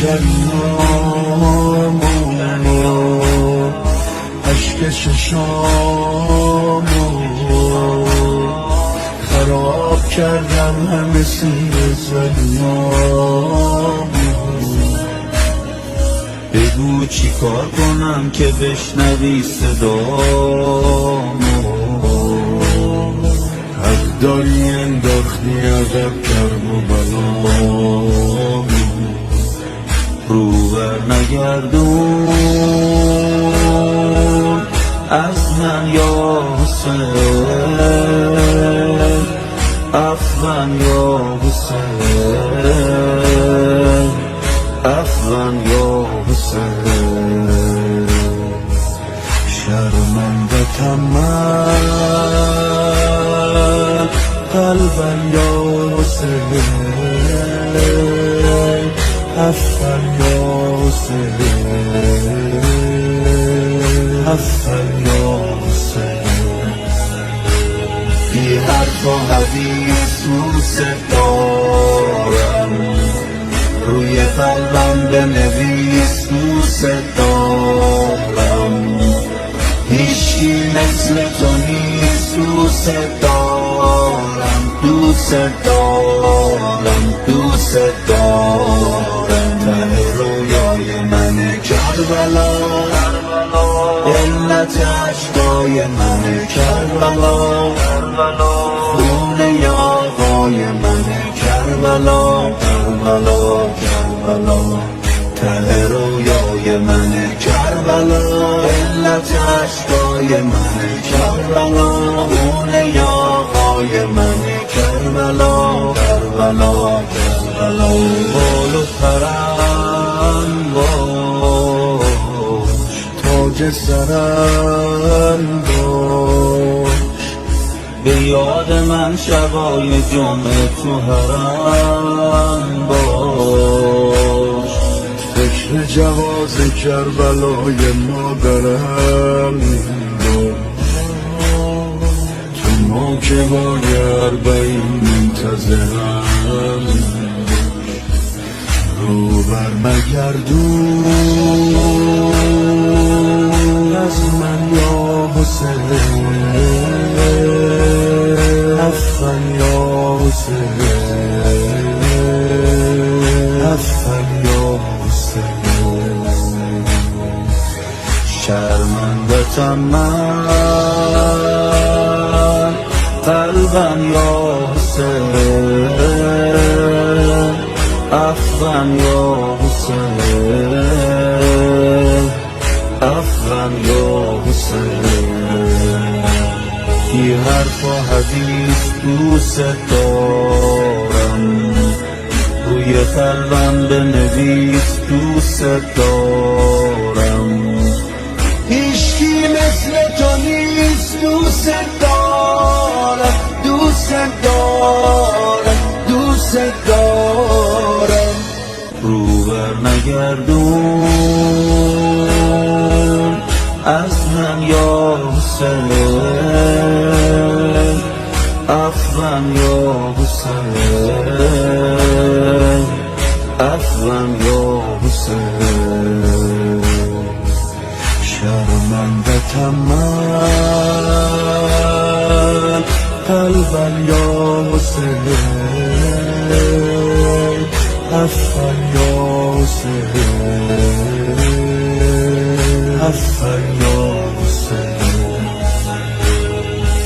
شریامو عشق چشامو خراب کردم همه سیر زلیامو. بگو چی کار کنم که بشنوی صدامو، حق داری انداختی عقب کرم و بلامو. رو بر نگردون از من یا حسین، عفوا یا حسین، عفوا یا حسین. شرمندتم من قلبا یا حسین، عفوا یا حسین، عفوا یا حسین. بی حرف و حدیث دوست دارم، روی قلبم بنویس دوست دارم. هیچی مثل تو نیست دوست دارم، دوست دارم، دوست دارم. ته رویای من کربلا، علت عشقای من کربلا، خونه آقای من کربلا، کربلا، کربلا. ته رویای من کربلا، علت عشقای من کربلا، خونه آقای من کربلا، کربلا، کربلا. بال و پرم باش، تاج سرم باش، به یاد من شبای جمعه تو حرم باش. فکر جواز کربلای مادرم باش، تو ما که با اربعین منتظرم. رو بر مگردون از من یا حسین، عفوا یا حسین، عفوا یا حسین. شرمندتم من قلبا یا حسین، عفوا یا حسین، عفوا یا حسین. بی حرف و حدیث دوست دارم، روی قلبم بنویس دوست دارم. هیچی مثل تو نیست دوست دارم، دوست دارم، دوست دارم. رو بر نگردون از من یا حسین، عفوا یا حسین، عفوا یا حسین. شرمندتم من قلبا یا حسین، عفوا یا حسین، عفوا یا حسین.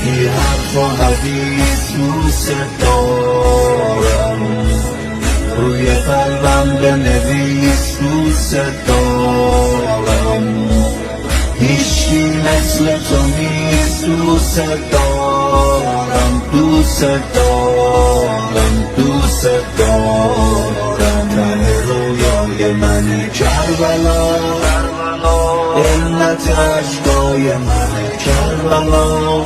بی حرف و حدیث دوست دارم، روی قلبم بنویس دوست دارم. هیچی مثل تو نیست دوست دارم، دوست دارم، دوست دارم. ته رویای من کربلا، علت عشقای من کربلا،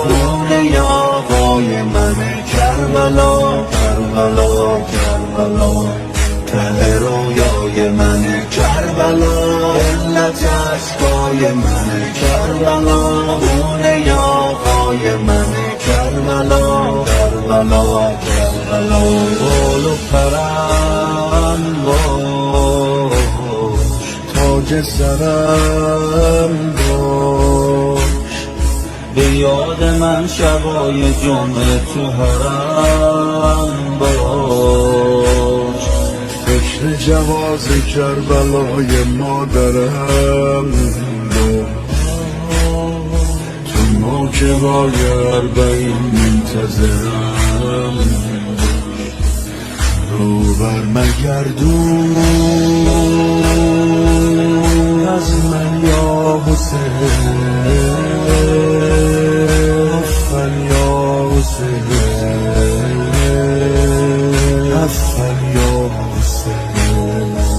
خونه آقای من کربلا، کربلا، کربلا. ته رویای من کربلا، علت عشقای من کربلا، خونه آقای من کربلا، کربلا، کربلا. بال و پرم پشت سرم باش، به یاد من شبای جمعه تو حرم باش. فکر جواز کربلای مادرم باش، تو موکبای اربعین منتظرم باش. رو بر مگردون از من یا حسین، افن یا حسین، افن یا حسین.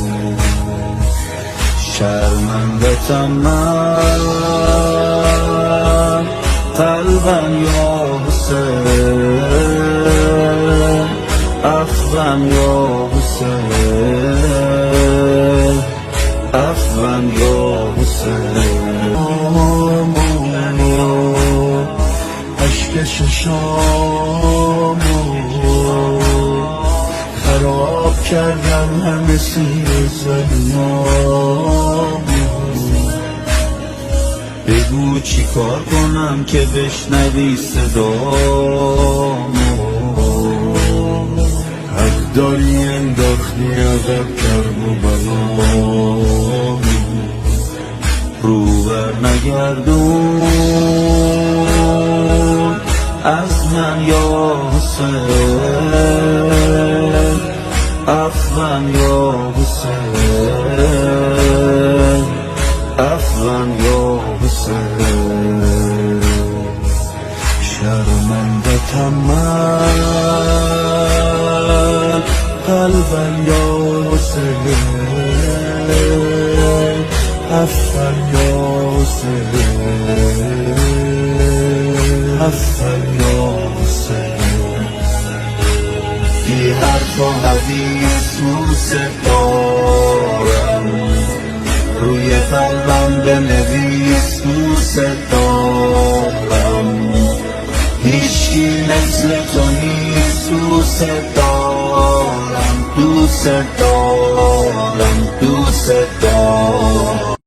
شرمندتم من قلبا یا حسین، عفوا یا حسین، عفوا یا حسین. عشق چشامو خراب کردم، همه سیر زنیامو. بگو چی کار کنم که بشنوی صدامو، حق داری انداختی عقب کرب و بلامو. رو بر نگردون از من یا حسین، عفوا یا حسین، عفوا یا حسین. شرمندتم من قلبا یا حسین، عفوا یا حسین، عفوا یا حسین. بی حرف و حدیث دوست دارم، روی قلبم بنویس دوست دارم. هیچکی مثل تو نیست دوست دارم، دوست دارم، دوست دارم.